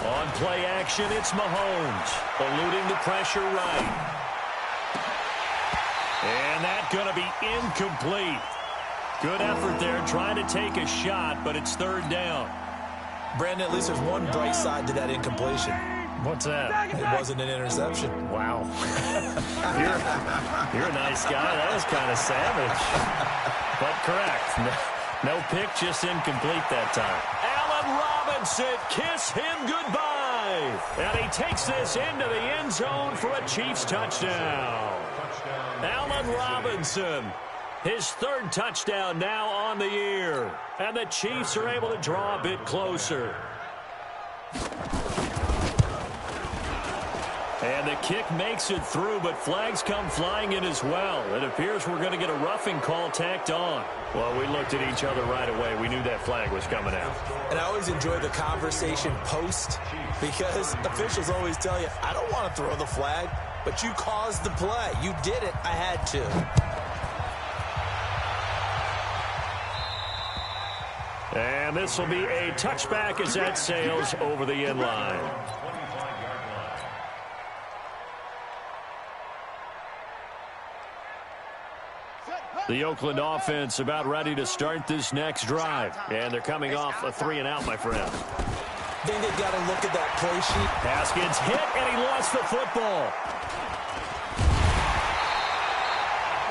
Speaker 1: On play action, it's Mahomes, eluding the pressure right. And that's going to be incomplete. Good effort there, trying to take a shot, but it's 3rd down.
Speaker 3: Brandon, at least there's one bright side to that incompletion.
Speaker 1: What's that?
Speaker 3: It wasn't an interception.
Speaker 1: Wow. you're a nice guy. That was kind of savage. But correct. No pick, just incomplete that time. Allen Robinson, kiss him goodbye. And he takes this into the end zone for a Chiefs touchdown. Allen Robinson, his 3rd touchdown now on the year. And the Chiefs are able to draw a bit closer. And the kick makes it through, but flags come flying in as well. It appears we're going to get a roughing call tacked on. Well, we looked at each other right away. We knew that flag was coming out.
Speaker 3: And I always enjoy the conversation post, because officials always tell you, I don't want to throw the flag, but you caused the play. You did it. I had to.
Speaker 1: And this will be a touchback as that sails over the end line. The Oakland offense about ready to start this next drive. And they're coming off a 3-and-out, my friend.
Speaker 3: I think they've got to look at that play sheet.
Speaker 1: Haskins hit, and he lost the football.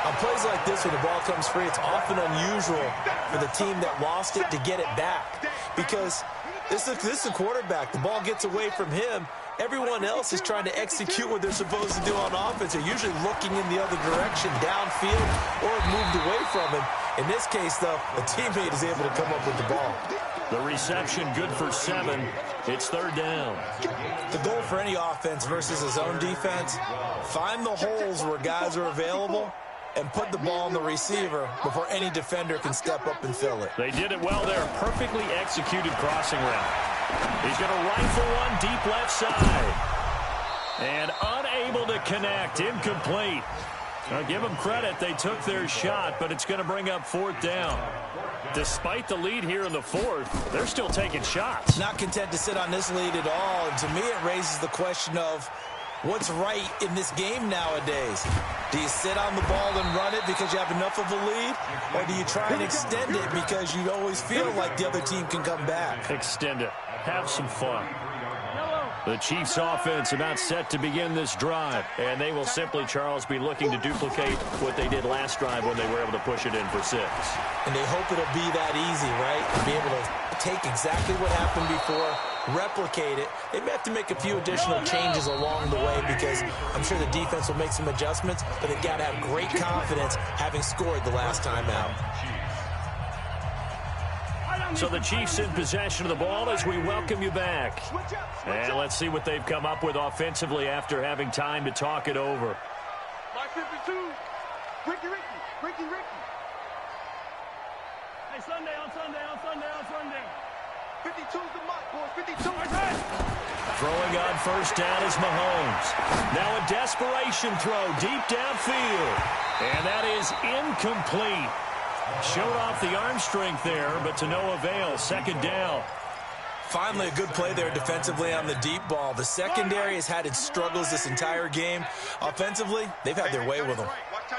Speaker 3: On plays like this, when the ball comes free, it's often unusual for the team that lost it to get it back. Because this is a quarterback. The ball gets away from him. Everyone else is trying to execute what they're supposed to do on offense. They're usually looking in the other direction, downfield, or moved away from him. In this case, though, a teammate is able to come up with the ball.
Speaker 1: The reception good for 7. It's 3rd down.
Speaker 3: The goal for any offense versus his own defense, find the holes where guys are available and put the ball on the receiver before any defender can step up and fill it.
Speaker 1: They did it well there. Perfectly executed crossing route. He's going to rifle one deep left side. And unable to connect. Incomplete. Now, give them credit. They took their shot, but it's going to bring up 4th down. Despite the lead here in the 4th, they're still taking shots.
Speaker 3: Not content to sit on this lead at all. And to me, it raises the question of what's right in this game nowadays. Do you sit on the ball and run it because you have enough of a lead? Or do you try and extend it because you always feel like the other team can come back?
Speaker 1: Extend it. Have some fun. The Chiefs offense about set to begin this drive. And they will simply, Charles, be looking to duplicate what they did last drive when they were able to push it in for 6.
Speaker 3: And they hope it'll be that easy, right? And be able to take exactly what happened before, replicate it. They may have to make a few additional changes along the way because I'm sure the defense will make some adjustments, but they've got to have great confidence having scored the last time out.
Speaker 1: So the Chiefs in possession of the ball as we welcome you back. And let's see what they've come up with offensively after having time to talk it over.
Speaker 2: My 52. Ricky.
Speaker 5: Hey, Sunday.
Speaker 2: 52's the mark, boys. 52.
Speaker 1: Throwing on first down is Mahomes. Now a desperation throw deep downfield. And that is incomplete. Showed off the arm strength there, but to no avail. 2nd down.
Speaker 3: Finally, a good play there defensively on the deep ball. The secondary has had its struggles this entire game. Offensively, they've had their way with them.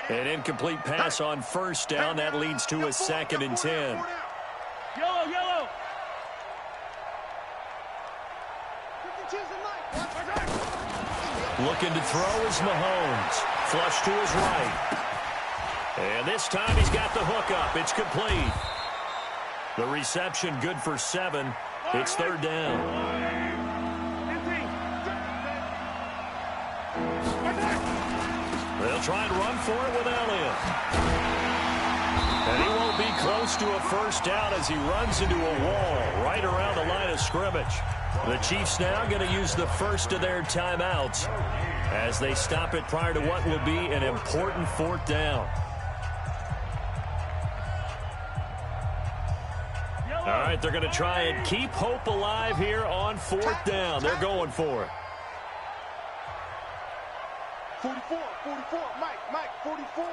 Speaker 1: An incomplete pass on first down. That leads to a 2nd and 10.
Speaker 5: Yellow.
Speaker 1: Looking to throw is Mahomes. Flush to his right. And this time he's got the hook up. It's complete. The reception good for 7. It's 3rd down. They'll try and run for it with Elliott. And he won't be close to a first down as he runs into a wall right around the line of scrimmage. The Chiefs now going to use the first of their timeouts as they stop it prior to what will be an important 4th down. All right, they're going to try and keep hope alive here on 4th down. They're going for it.
Speaker 2: 44, Mike, 44.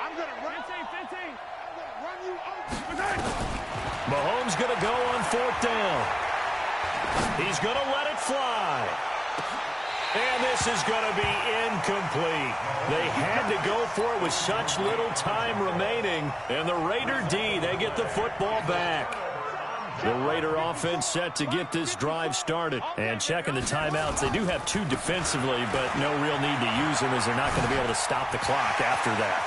Speaker 2: I'm going to run. 15. I'm going to run you over.
Speaker 1: Mahomes going to go on 4th down. He's going to let it fly. And this is going to be incomplete. They had to go for it with such little time remaining. And the Raider D, they get the football back. The Raider offense set to get this drive started. And checking the timeouts, they do have 2 defensively, but no real need to use them as they're not going to be able to stop the clock after that.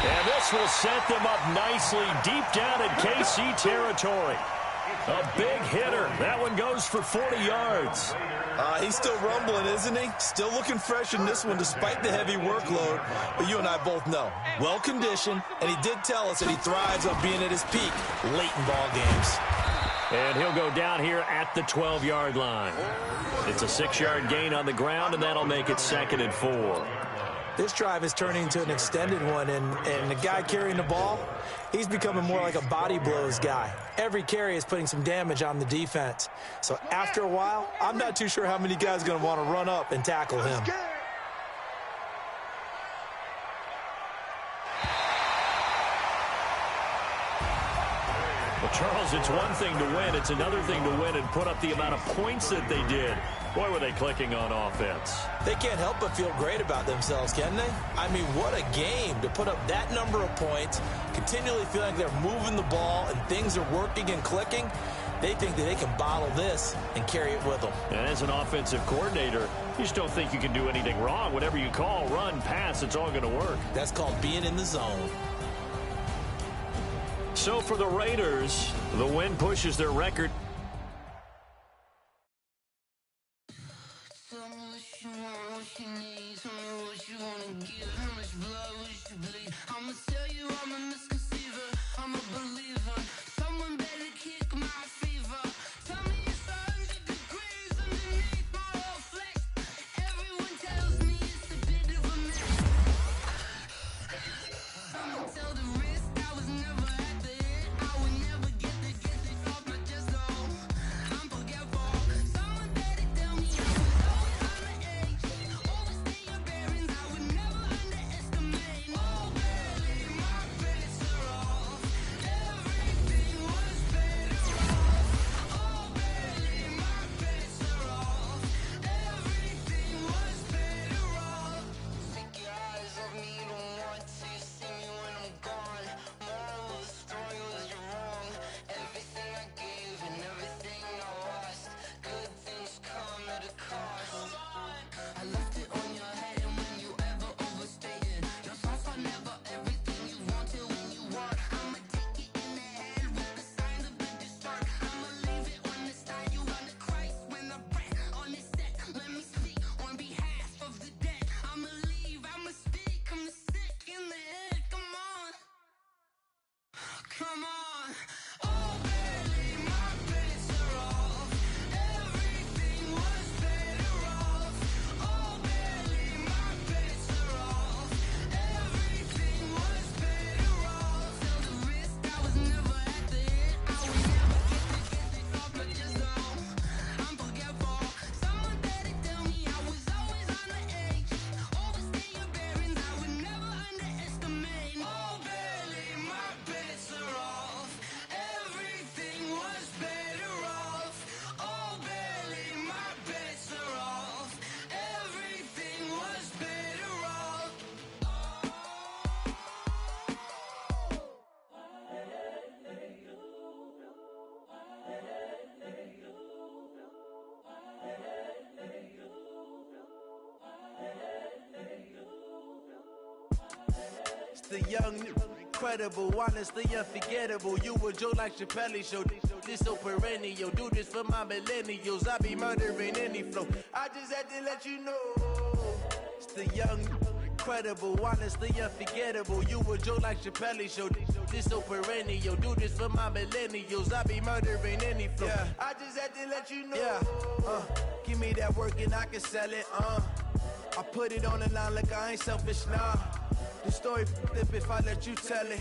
Speaker 1: And this will set them up nicely deep down in KC territory. A big hitter. That one goes for 40 yards.
Speaker 3: He's still rumbling, isn't he? Still looking fresh in this one despite the heavy workload. But you and I both know, well-conditioned, and he did tell us that he thrives on being at his peak late in ball games.
Speaker 1: And he'll go down here at the 12-yard line. It's a 6-yard gain on the ground, and that'll make it 2nd and 4.
Speaker 3: This drive is turning into an extended one, and the guy carrying the ball, he's becoming more like a body blows guy. Every carry is putting some damage on the defense. So after a while, I'm not too sure how many guys are going to want to run up and tackle him.
Speaker 1: Well, Charles, it's one thing to win. It's another thing to win and put up the amount of points that they did. Boy, were they clicking on offense.
Speaker 3: They can't help but feel great about themselves, can they? I mean, what a game to put up that number of points, continually feeling like they're moving the ball and things are working and clicking. They think that they can bottle this and carry it with them.
Speaker 1: And as an offensive coordinator, you just don't think you can do anything wrong. Whatever you call, run, pass, it's all going to work.
Speaker 3: That's called being in the zone.
Speaker 1: So for the Raiders, the win pushes their record.
Speaker 6: The young, incredible, honestly unforgettable. You a Joe like Chappelle show. This so perennial. Do this for my millennials. I be murdering any flow. I just had to let you know. It's the young, incredible, honestly unforgettable. You a Joe like Chappelle show. This so perennial. Do this for my millennials. I be murdering any flow. Yeah. I just had to let you know. Yeah. Give me that work and I can sell it. I put it on the line like I ain't selfish, nah. The story flip if I let you tell it.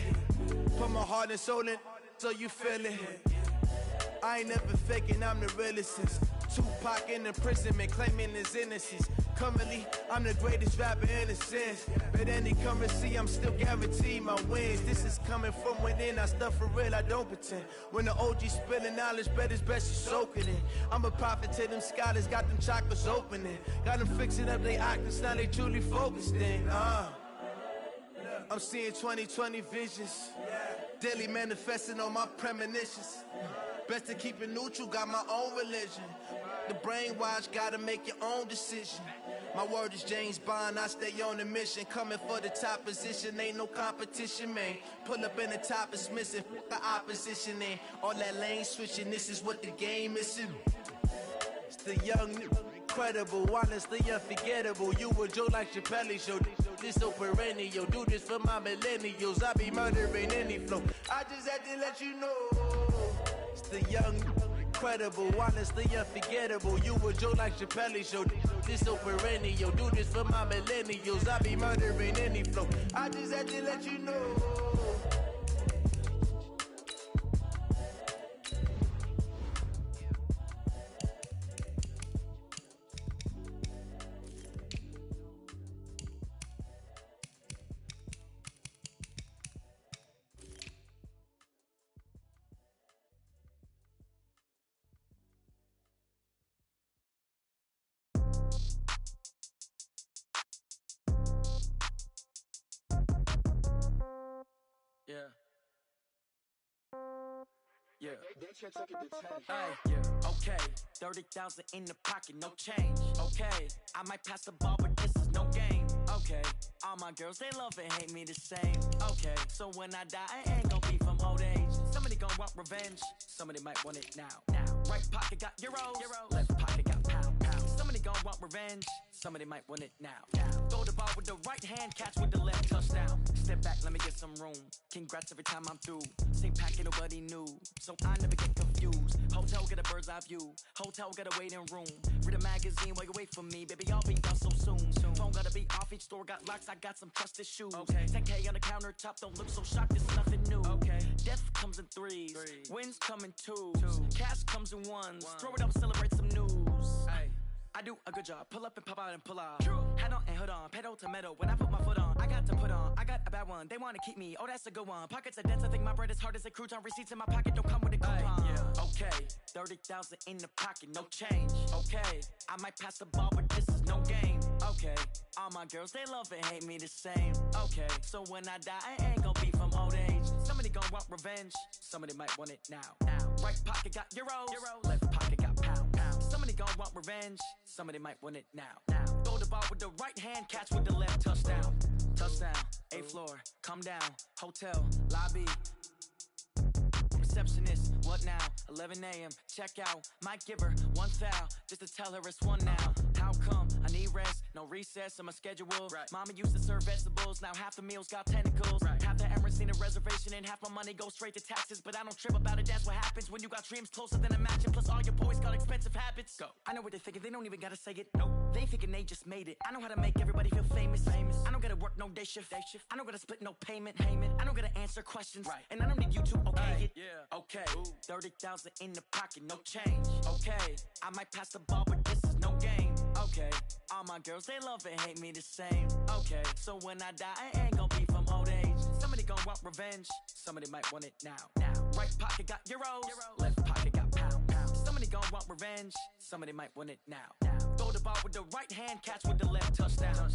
Speaker 6: Put my heart and soul in so you feel it. I ain't never faking, I'm the realest since Tupac in imprisonment, claiming his innocence. Currently, I'm the greatest rapper in a sense. But any currency, I'm still guaranteed my wins. This is coming from within, I stuff for real, I don't pretend. When the OG spilling knowledge, bet it's best you soak it in. I'm a prophet to them scholars, got them chakras opening. Got them fixing up their octaves, now they truly focused in. I'm seeing 2020 visions, daily manifesting on my premonitions. Best to keep it neutral, got my own religion. The brainwash, gotta make your own decision. My word is James Bond, I stay on a mission. Coming for the top position, ain't no competition, man. Pull up in the top, it's missing, the opposition in. All that lane switching, this is what the game is. It's the young, incredible, honestly unforgettable. You a Joe like Chappelle show. This so perennial. Do this for my millennials. I be murdering any flow. I just had to let you know. It's the young, incredible, honestly unforgettable. You a Joe like Chappelle show. This so perennial. Do this for my millennials. I be murdering any flow. I just had to let you know.
Speaker 7: Okay, 30,000 in the pocket, no change. Okay, I might pass the ball, but this is no game. Okay, all my girls, they love and hate me the same. Okay, so when I die, I ain't gon' be from old age. Somebody gon' want revenge, somebody might want it now. Right pocket got euros, left pocket got pound. Somebody gon' want revenge, somebody might want it now. Throw the ball with the right hand, catch with the left, touchdown. Step back, let me get some room. Congrats every time I'm through. Same packet, nobody knew, so I never get confused. Hotel get a bird's eye view, hotel get a waiting room. Read a magazine while you wait for me, baby, I'll be done so soon. Phone gotta be off, each store got locks, I got some trusted shoes. 10K on the countertop, don't look so shocked, it's nothing new. Death comes in threes, wins come in twos, cash comes in ones. Throw it up, celebrate some news. I do a good job, pull up and pop out and pull off. Hat on and hood on, pedal to metal. When I put my foot on, I got to put on. I got a bad one, they wanna keep me, oh that's a good one. Pockets are dense, I think my bread is hard as a crouton. Receipts in my pocket don't come with a coupon. Okay, 30,000 in the pocket, no change. Okay, I might pass the ball, but this is no game. Okay, all my girls, they love and hate me the same. Okay, so when I die, I ain't gon' be from old age. Somebody gon' want revenge, somebody might want it now. Right pocket got euros, left pocket got pound. Somebody gon' want revenge, somebody might want it now. Throw the ball with the right hand, catch with the left, touchdown. Touchdown, 8th floor, come down, hotel, lobby. Receptionist, what now? 11 a.m., check out. Might give her one foul, just to tell her it's one now. How come? I need rest, no recess in my schedule. Mama used to serve vegetables, now half the meals got tentacles. Half the Emirates need a reservation and half my money goes straight to taxes. But I don't trip about it, that's what happens when you got dreams closer than a matching. Plus all your boys got expensive habits. Go. I know what they're thinking, they don't even gotta say it. Nope. They thinking they just made it. I know how to make everybody feel famous. I don't gotta work no day shift. I don't gotta split no payment. I don't gotta answer questions. And I don't need you to okay it. Okay, 30,000 in the pocket, no change. Okay, I might pass the ball, but this is no game. Okay, all my girls, they love and hate me the same. Okay, so when I die, I ain't gon' be from old age. Somebody gon' want revenge, somebody might want it now. Right pocket got euros, left pocket got pound. Somebody gon' want revenge, somebody might want it now. Throw the ball with the right hand, catch with the left, touchdown.